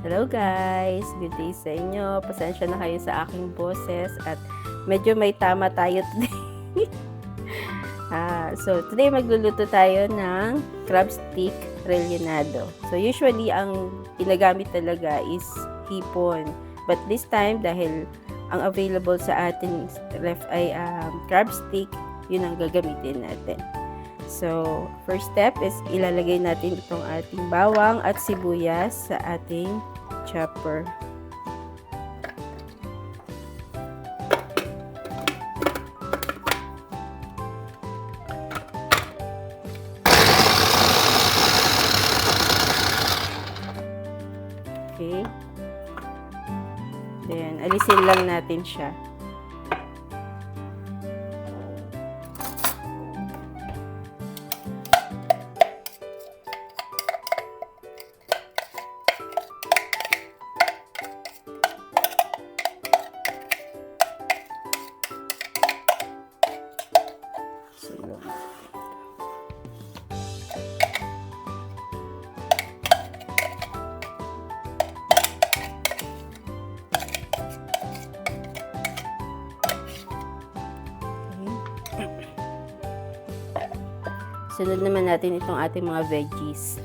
Hello guys! Good day sa inyo. Pasensya na kayo sa aking boses at medyo may tama tayo today. So today magluluto tayo ng crab stick rellenado. So usually ang ginagamit talaga is hipon. But this time dahil ang available sa ating ref ay crab stick, yun ang gagamitin natin. So, first step is ilalagay natin itong ating bawang at sibuyas sa ating chopper. Okay. Then, alisin lang natin siya. Sunod naman natin itong ating mga veggies.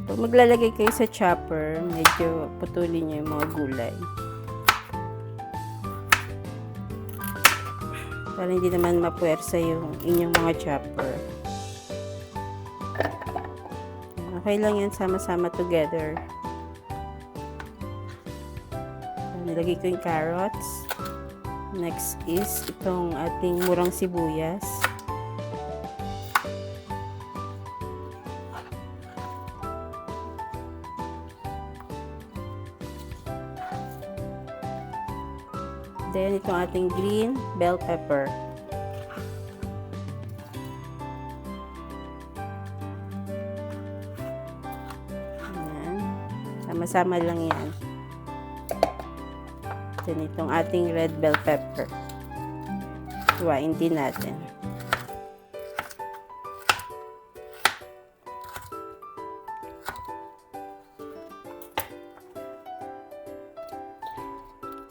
Pag maglalagay kayo sa chopper, medyo putulin nyo yung mga gulay. Para hindi naman mapuwersa yung inyong mga chopper. Okay lang yan, sama-sama together. Nilagay ko yung carrots. Next is itong ating murang sibuyas. Then, itong ating green bell pepper. Ayan. Sama-sama lang yan. Then, itong ating red bell pepper. Tuwain din natin.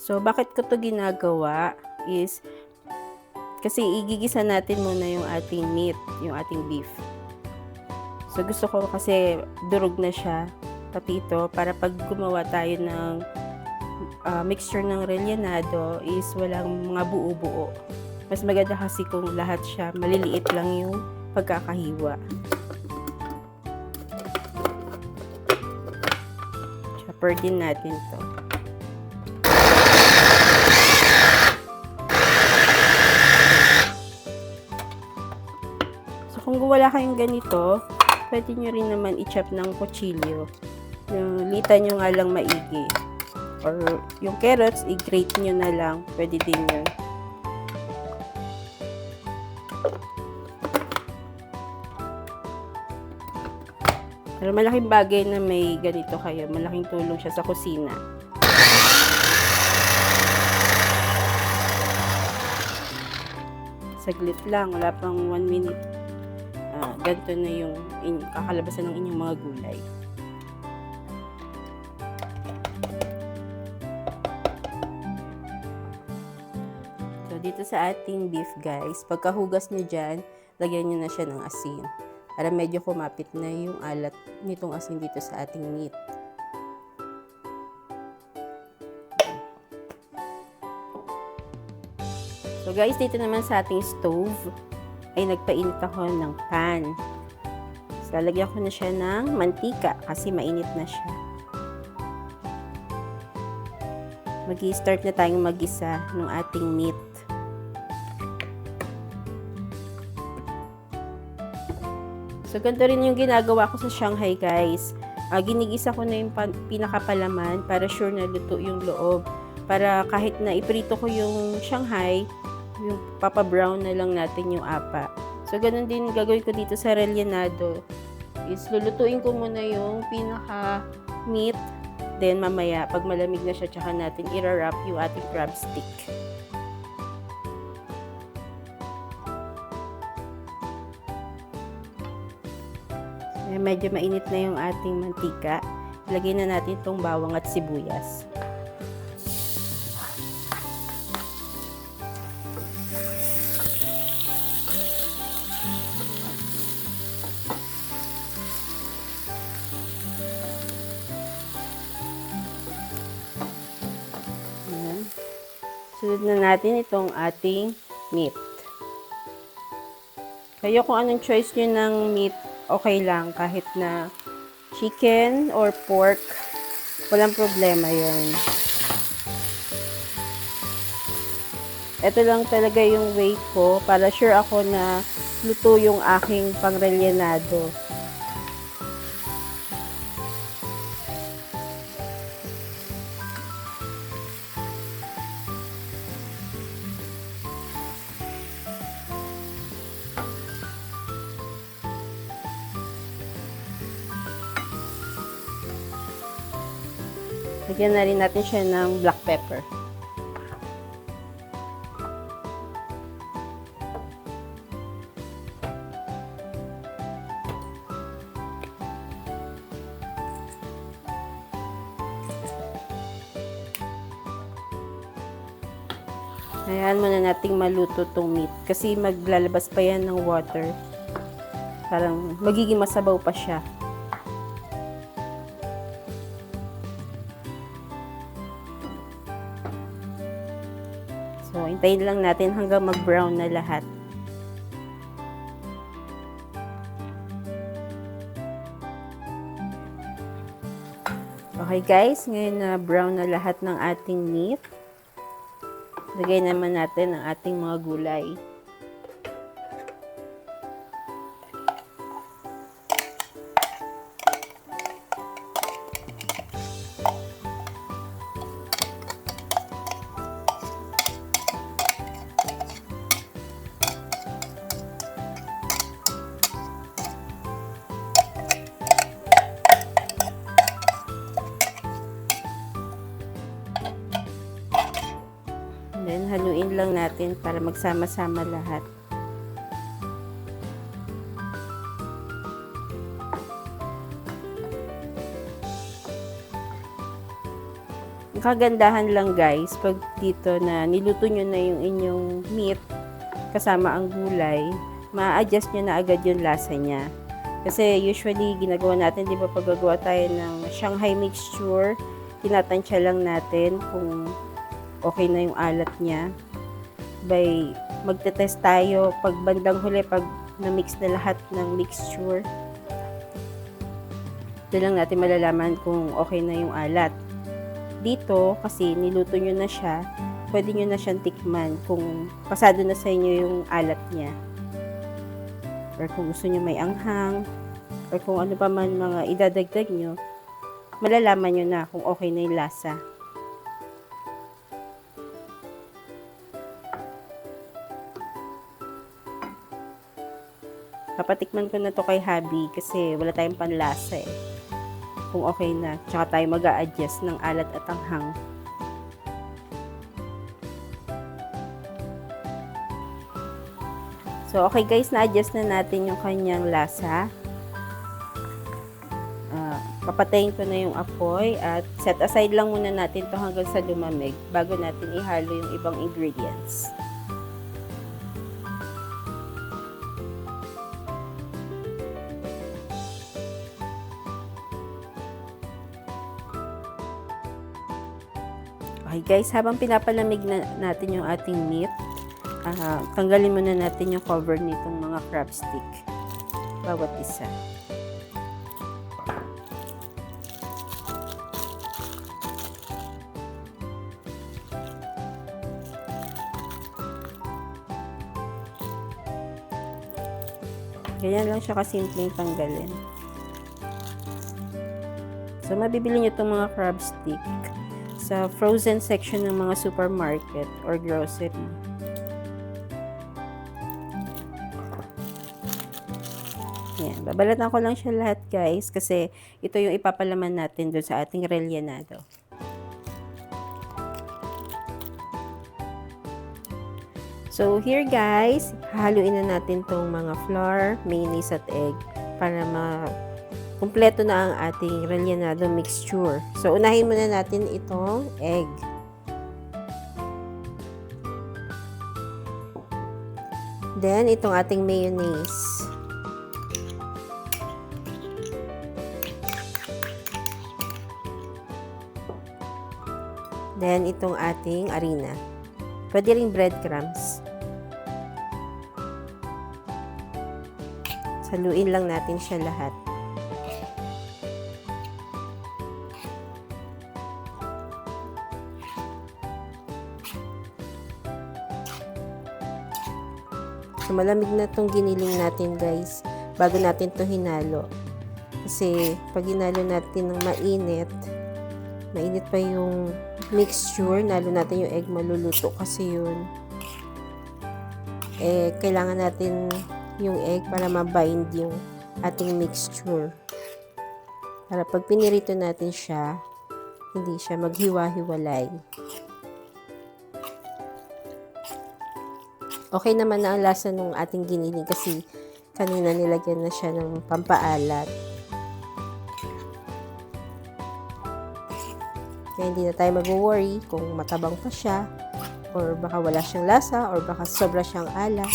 So, bakit ko to ginagawa is kasi igigisa natin muna yung ating meat, yung ating beef. So, gusto ko kasi durog na siya, pati ito, para pag gumawa tayo ng mixture ng rellenado is walang mga buo-buo. Mas maganda kasi kung lahat siya, maliliit lang yung pagkakahiwa. Chopper din natin to. Kung wala kayong ganito, pwede nyo rin naman i-chop ng kutsilyo. Yung litan nyo nga lang maigi. Or yung carrots, i-grate nyo na lang. Pwede din yun. Pero malaking bagay na may ganito kayo. Malaking tulong siya sa kusina. Saglit lang, wala pang 1 minute. Ganito na yung kakalabasan ng inyong mga gulay. So, dito sa ating beef guys, pagkahugas nyo dyan, lagyan nyo na siya ng asin. Para medyo kumapit na yung alat nitong asin dito sa ating meat. So guys, dito naman sa ating stove, ay nagpainit ako ng pan. So, lalagyan ko na siya ng mantika kasi mainit na siya. Mag-i-start na tayong mag-isa ng ating meat. So, ganito rin yung ginagawa ko sa Shanghai, guys. Ginigisa ko na yung pinakapalaman para sure na luto yung loob. Para kahit na iprito ko yung Shanghai, yung papa-brown na lang natin yung apa. So, ganun din gagawin ko dito sa rellenado. Is lulutuin ko muna yung pinaka-meat. Then, mamaya, pag malamig na siya, tsaka natin i-wrap yung ating crab stick. Medyo mainit na yung ating mantika. lagyan na natin itong bawang at sibuyas. Sunod na natin itong ating meat. Kayo kung anong choice nyo ng meat, okay lang. Kahit na chicken or pork, walang problema yun. Ito lang talaga yung way ko para sure ako na luto yung aking pangrellenado. Lagyan na rin natin siya ng black pepper. Hayaan muna nating maluto tong meat kasi maglalabas pa yan ng water. Parang magiging masabaw pa siya. So, hintayin lang natin hanggang mag-brown na lahat. Okay guys, ngayon na brown na lahat ng ating meat. Lagay naman natin ang ating mga gulay. Then, haluin lang natin para magsama-sama lahat. Ang kagandahan lang guys, pag dito na niluto nyo na yung inyong meat kasama ang gulay, ma-adjust nyo na agad yung lasa niya. Kasi usually, ginagawa natin, di ba, pag gagawa tayo ng Shanghai mixture, tinatansya lang natin kung okay na yung alat niya. By magte-test tayo pag bandang huli, pag na-mix na lahat ng mixture. Doon lang natin malalaman kung okay na yung alat. Dito, kasi niluto nyo na siya, pwede nyo na siyang tikman kung pasado na sa inyo yung alat niya. Or kung gusto nyo may anghang, or kung ano pa man mga idadagdag nyo, malalaman nyo na kung okay na yung lasa. Papatikman ko na to kay Habi kasi wala tayong panlasa eh. Kung okay na, tsaka tayo mag-a-adjust ng alat at anghang. So, okay guys, na-adjust na natin yung kanyang lasa. Papatayin ko na yung apoy at set aside lang muna natin to hanggang sa lumamig bago natin ihalo yung ibang ingredients. Okay guys, habang pinapalamig na natin yung ating meat, tanggalin muna natin yung cover nitong mga crab stick. Bawat isa. Ganyan lang siya kasimpleng tanggalin. So, mabibili nyo itong mga crab stick sa frozen section ng mga supermarket or grocery. Yan, babalatan ko lang siya lahat guys kasi ito yung ipapalaman natin doon sa ating rellenado. So here guys, haluin na natin tong mga flour, mayonnaise at egg para kumpleto na ang ating rellenado mixture. So, unahin muna natin itong egg. Then, itong ating mayonnaise. Then, itong ating harina. Pwede ring breadcrumbs. Saluin lang natin siya lahat. So, malamig na itong giniling natin, guys, bago natin to hinalo. Kasi, pag hinalo natin ng mainit pa yung mixture, nalo natin yung egg, maluluto kasi yun. Kailangan natin yung egg para mabind yung ating mixture. Para pag pinirito natin siya, hindi siya maghiwa-hiwalay. Okay naman na ang lasa ng ating giniling kasi kanina nilagyan na siya ng pampaalat. Kaya hindi na tayo mag-worry kung matabang pa siya or baka wala siyang lasa or baka sobra siyang alat.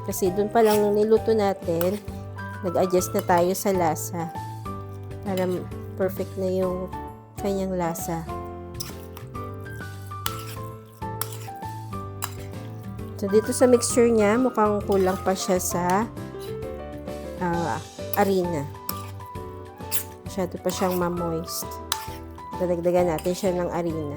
Kasi dun pa lang nung niluto natin, nag-adjust na tayo sa lasa para perfect na yung kanyang lasa. So, dito sa mixture niya, mukhang kulang pa siya sa harina. Masyado pa siyang ma-moist. Dadagdagan natin siya ng harina.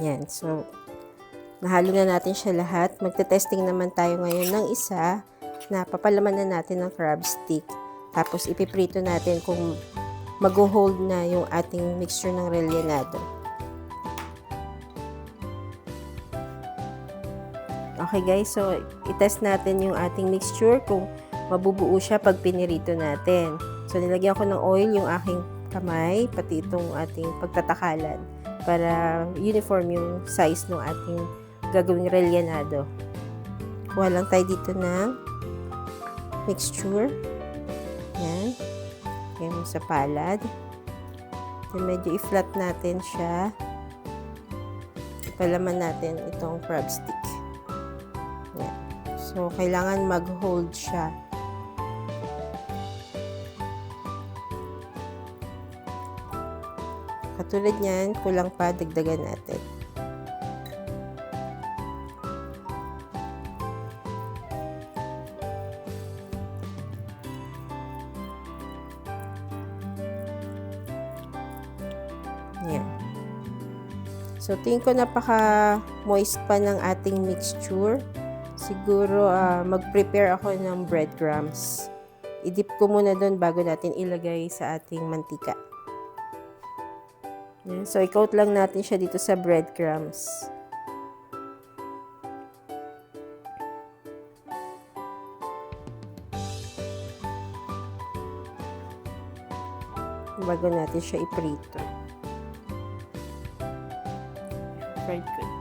Yan. So, nahalo na natin siya lahat. Magte-testing naman tayo ngayon ng isa na papalaman na natin ng crab stick. Tapos, ipiprito natin kung mag-hold na yung ating mixture ng rellenado. Okay guys, so itest natin yung ating mixture kung mabubuo siya pag pinirito natin. So, nilagyan ko ng oil yung aking kamay, pati itong ating pagtatakalan, para uniform yung size ng ating gagawing rellenado. Kuha lang tayo dito ng mixture. Yan. Yan sa palad. Then medyo i-flat natin siya. Ipalaman natin itong crab stick. Yan. So, kailangan mag-hold siya. Katulad niyan, kulang pa, dagdagan natin. Yan. So, tingin ko napaka-moist pa ng ating mixture. Siguro, mag-prepare ako ng breadcrumbs. I-dip ko muna doon bago natin ilagay sa ating mantika. Yan. So, i-coat lang natin siya dito sa breadcrumbs. Bago natin siya iprito. Fried good.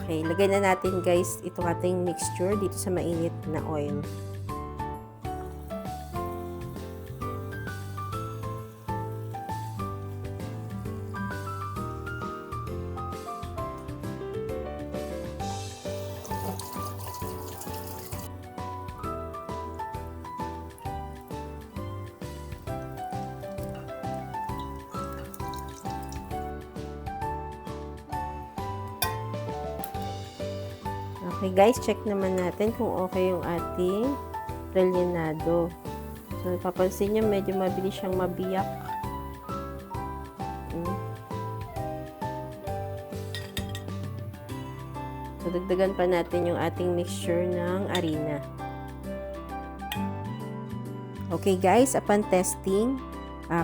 Okay, lagay na natin guys itong ating mixture dito sa mainit na oil. Okay guys, check naman natin kung okay yung ating rellenado. So, papansin nyo, medyo mabilis siyang mabiyak. So, dagdagan pa natin yung ating mixture ng harina. Okay guys, upon testing,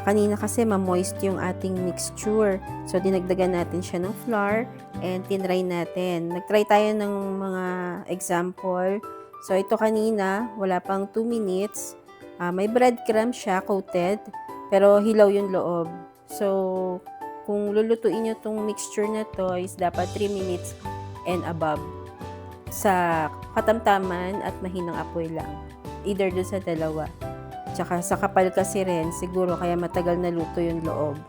kanina kasi ma-moist yung ating mixture. So, dinagdagan natin siya ng flour and tinry natin. Nagtry tayo ng mga example. So, ito kanina, wala pang 2 minutes. May breadcrumb siya, coated, pero hilaw yung loob. So, kung lulutuin nyo itong mixture na to is dapat 3 minutes and above. Sa katamtaman at mahinang apoy lang. Either doon sa dalawa. Tsaka sa kapal kasi rin, siguro kaya matagal na luto yung loob.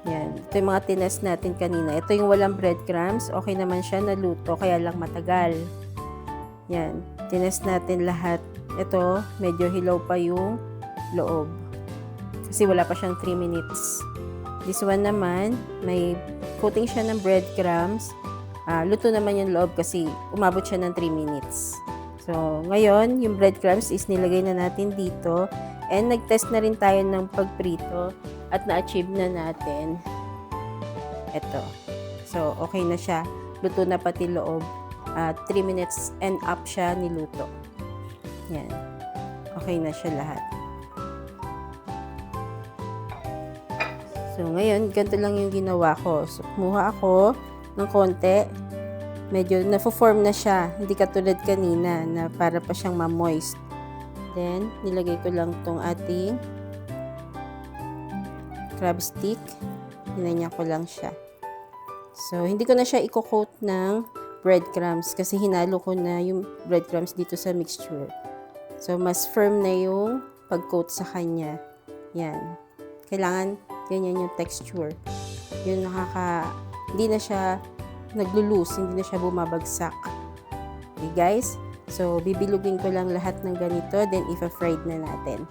Yan. Ito yung mga tinest natin kanina. Ito yung walang breadcrumbs. Okay naman siya naluto, kaya lang matagal. Yan. Tinest natin lahat. Ito, medyo hilaw pa yung loob. Kasi wala pa siyang 3 minutes. This one naman, may coating siya ng breadcrumbs. Luto naman yung loob kasi umabot siya ng 3 minutes. So, ngayon, yung breadcrumbs is nilagay na natin dito. And nag-test na rin tayo ng pagprito at na-achieve na natin ito. So, okay na siya. Luto na pati loob. 3 minutes and up siya niluto. Yan. Okay na siya lahat. So, ngayon, ganito lang yung ginawa ko. So, kumuha ako ng konti. Medyo na-form na siya. Hindi katulad kanina na para pa siyang ma-moist. Then, nilagay ko lang tong ating crab stick. Hinanya ko lang siya. So, hindi ko na siya i-coat ng breadcrumbs kasi hinalo ko na yung breadcrumbs dito sa mixture. So, mas firm na yung pag-coat sa kanya. Yan. Kailangan ganyan yung texture. Yung hindi na siya naglo-loose, hindi na siya bumabagsak. Okay guys? So, bibilugin ko lang lahat ng ganito, then ifa-fried na natin.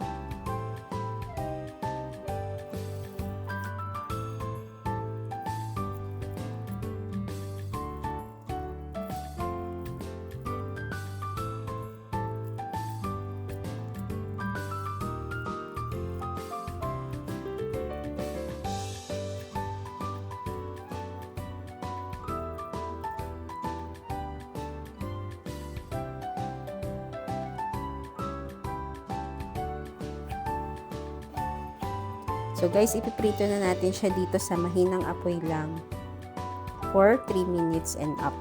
So guys, ipiprito na natin siya dito sa mahinang apoy lang for 3 minutes and up.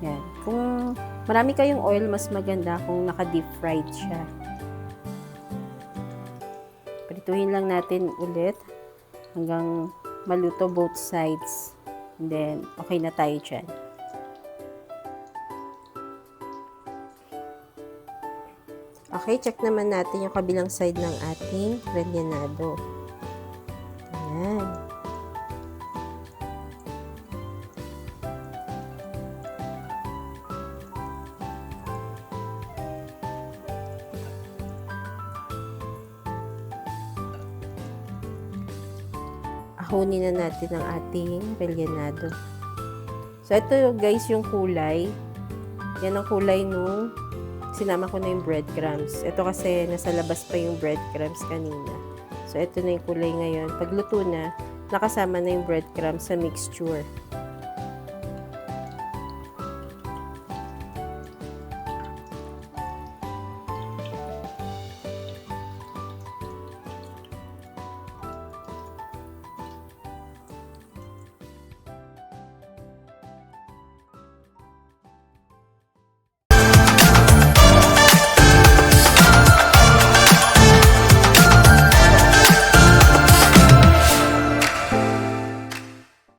Yan. Kung marami kayong oil, mas maganda kung naka-deep fried siya. Prituhin lang natin ulit hanggang maluto both sides. And then, okay na tayo dyan. Okay, check naman natin yung kabilang side ng ating rellenado. Ayan. Ahunin na natin ang ating rellenado. So, ito guys yung kulay. Yan ang kulay nung sinama ko na yung breadcrumbs. Ito kasi nasa labas pa yung breadcrumbs kanina. So, ito na yung kulay ngayon. Pag luto na, nakasama na yung breadcrumbs sa mixture.